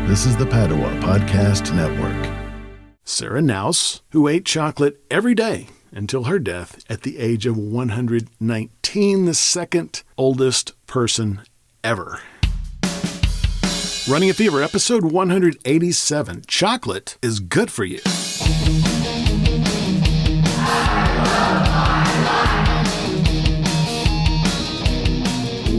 This is the Padua Podcast Network. Sarah Naus, who ate chocolate every day until her death at the age of 119, the second oldest person ever. Running a Fever, episode 187. Chocolate is good for you.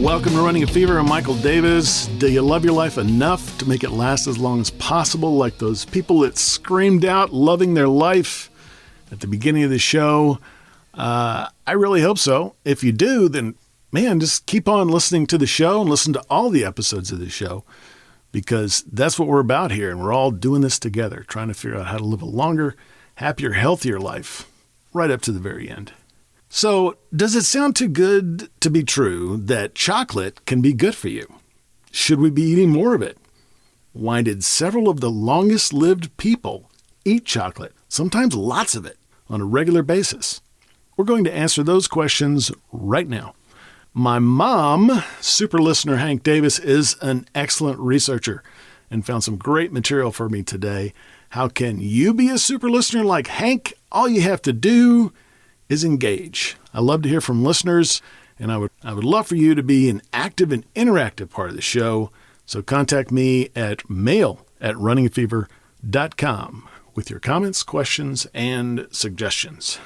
Welcome to Running a Fever. I'm Michael Davis. Do you love your life enough to make it last as long as possible, like those people that screamed out loving their life at the beginning of the show? I really hope so. If you do, then, man, just keep on listening to the show and listen to all the episodes of the show, because that's what we're about here, and we're all doing this together, trying to figure out how to live a longer, happier, healthier life, right up to the very end. So, does it sound too good to be true that chocolate can be good for you? Should we be eating more of it? Why did several of the longest-lived people eat chocolate, sometimes lots of it, on a regular basis? We're going to answer those questions right now. My mom, super listener Hank Davis, is an excellent researcher and found some great material for me today. How can you be a super listener like Hank? All you have to do is engage. I love to hear from listeners, and I would love for you to be an active and interactive part of the show. So contact me at mail@runningafever.com with your comments, questions, and suggestions.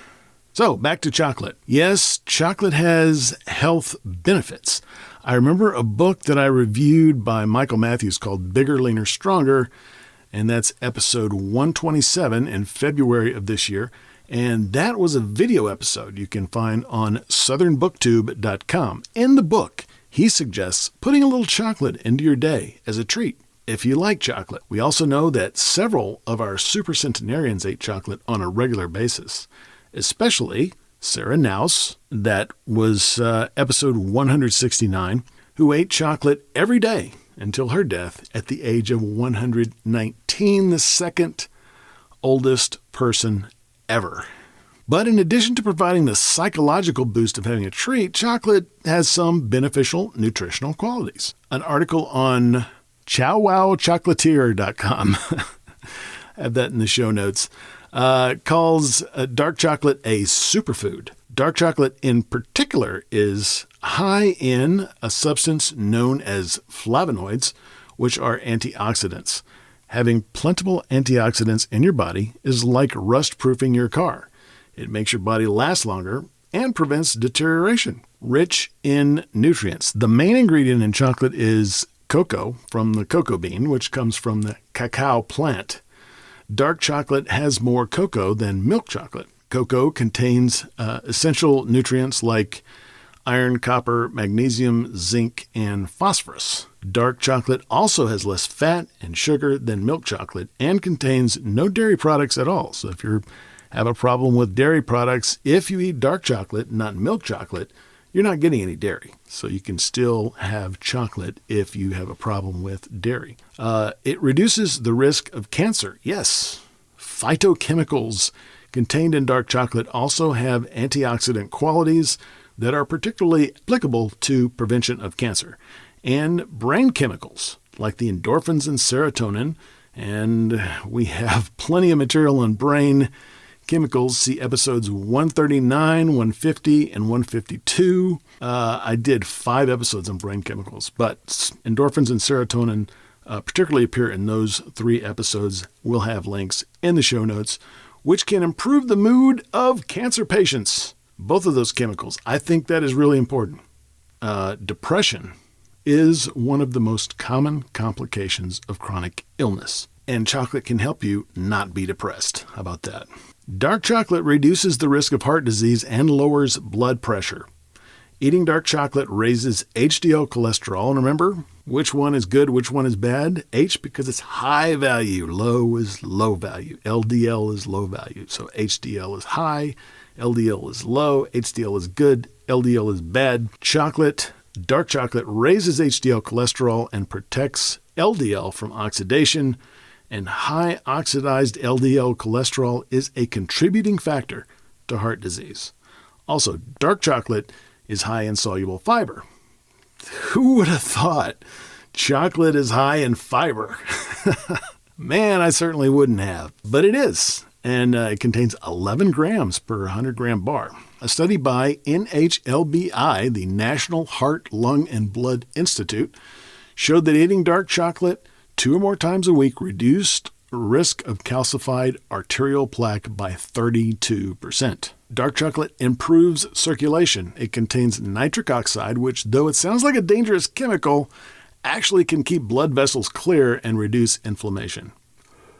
So back to chocolate. Yes, chocolate has health benefits. I remember a book that I reviewed by Michael Matthews called Bigger, Leaner, Stronger, and that's episode 127 in February of this year. And that was a video episode you can find on southernbooktube.com. In the book, he suggests putting a little chocolate into your day as a treat, if you like chocolate. We also know that several of our super centenarians ate chocolate on a regular basis, especially Sarah Naus, that was episode 169, who ate chocolate every day until her death at the age of 119, the second oldest person ever. But in addition to providing the psychological boost of having a treat, chocolate has some beneficial nutritional qualities. An article on chowwowchocolatier.com, I have that in the show notes, calls dark chocolate a superfood. Dark chocolate in particular is high in a substance known as flavonoids, which are antioxidants. Having plentiful antioxidants in your body is like rust-proofing your car. It makes your body last longer and prevents deterioration. Rich in nutrients. The main ingredient in chocolate is cocoa from the cocoa bean, which comes from the cacao plant. Dark chocolate has more cocoa than milk chocolate. Cocoa contains essential nutrients like iron, copper, magnesium, zinc, and phosphorus. Dark chocolate also has less fat and sugar than milk chocolate and contains no dairy products at all. So if you have a problem with dairy products, if you eat dark chocolate, not milk chocolate, you're not getting any dairy. So you can still have chocolate if you have a problem with dairy. It reduces the risk of cancer. Yes, phytochemicals contained in dark chocolate also have antioxidant qualities that are particularly applicable to prevention of cancer. And brain chemicals like the endorphins and serotonin, and we have plenty of material on brain chemicals. See episodes 139, 150, and 152. I did 5 episodes on brain chemicals, but endorphins and serotonin particularly appear in those 3 episodes. We'll have links in the show notes, which can improve the mood of cancer patients. Both of those chemicals. I think that is really important. Depression is one of the most common complications of chronic illness, and chocolate can help you not be depressed. How about that? Dark chocolate reduces the risk of heart disease and lowers blood pressure. Eating dark chocolate raises HDL cholesterol. And remember, which one is good, which one is bad? H because it's high value, low is low value. LDL is low value. So HDL is high, LDL is low, HDL is good, LDL is bad. Dark chocolate raises HDL cholesterol and protects LDL from oxidation, and high oxidized LDL cholesterol is a contributing factor to heart disease. Also, dark chocolate is high in soluble fiber. Who would have thought chocolate is high in fiber? Man, I certainly wouldn't have, but it is. And it contains 11 grams per 100-gram bar. A study by NHLBI, the National Heart, Lung, and Blood Institute, showed that eating dark chocolate 2 or more times a week reduced risk of calcified arterial plaque by 32%. Dark chocolate improves circulation. It contains nitric oxide, which, though it sounds like a dangerous chemical, actually can keep blood vessels clear and reduce inflammation.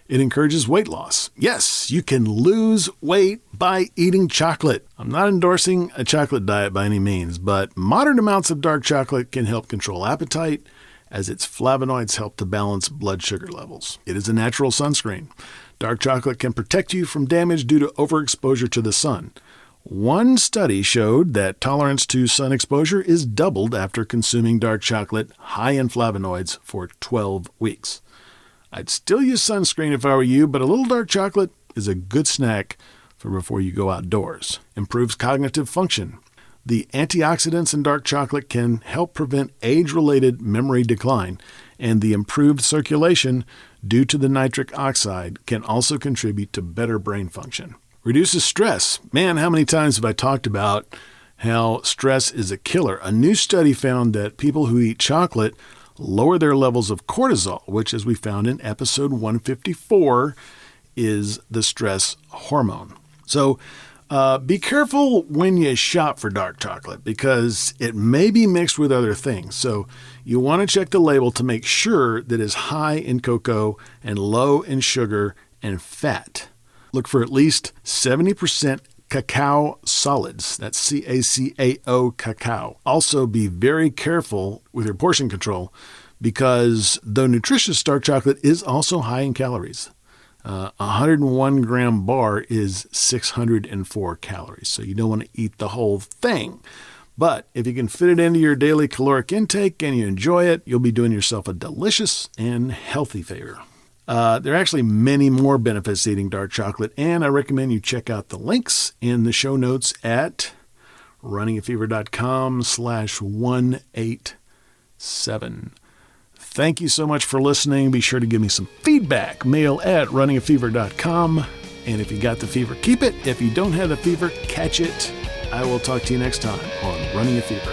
It encourages weight loss. Yes, you can lose weight by eating chocolate. I'm not endorsing a chocolate diet by any means, but moderate amounts of dark chocolate can help control appetite, as its flavonoids help to balance blood sugar levels. It is a natural sunscreen. Dark chocolate can protect you from damage due to overexposure to the sun. One study showed that tolerance to sun exposure is doubled after consuming dark chocolate high in flavonoids for 12 weeks. I'd still use sunscreen if I were you, but a little dark chocolate is a good snack for before you go outdoors. Improves cognitive function. The antioxidants in dark chocolate can help prevent age-related memory decline, and the improved circulation due to the nitric oxide can also contribute to better brain function. Reduces stress. Man, how many times have I talked about how stress is a killer? A new study found that people who eat chocolate lower their levels of cortisol, which, as we found in episode 154, is the stress hormone. So be careful when you shop for dark chocolate because it may be mixed with other things. So you want to check the label to make sure that it's high in cocoa and low in sugar and fat. Look for at least 70% cacao solids. That's CACAO cacao. Also, be very careful with your portion control because though nutritious, dark chocolate is also high in calories. 101 gram bar is 604 calories, so you don't want to eat the whole thing. But if you can fit it into your daily caloric intake and you enjoy it, you'll be doing yourself a delicious and healthy favor. There are actually many more benefits to eating dark chocolate, and I recommend you check out the links in the show notes at runningafever.com/187. Thank you so much for listening. Be sure to give me some feedback. Mail at runningafever.com. And if you got the fever, keep it. If you don't have the fever, catch it. I will talk to you next time on Running a Fever.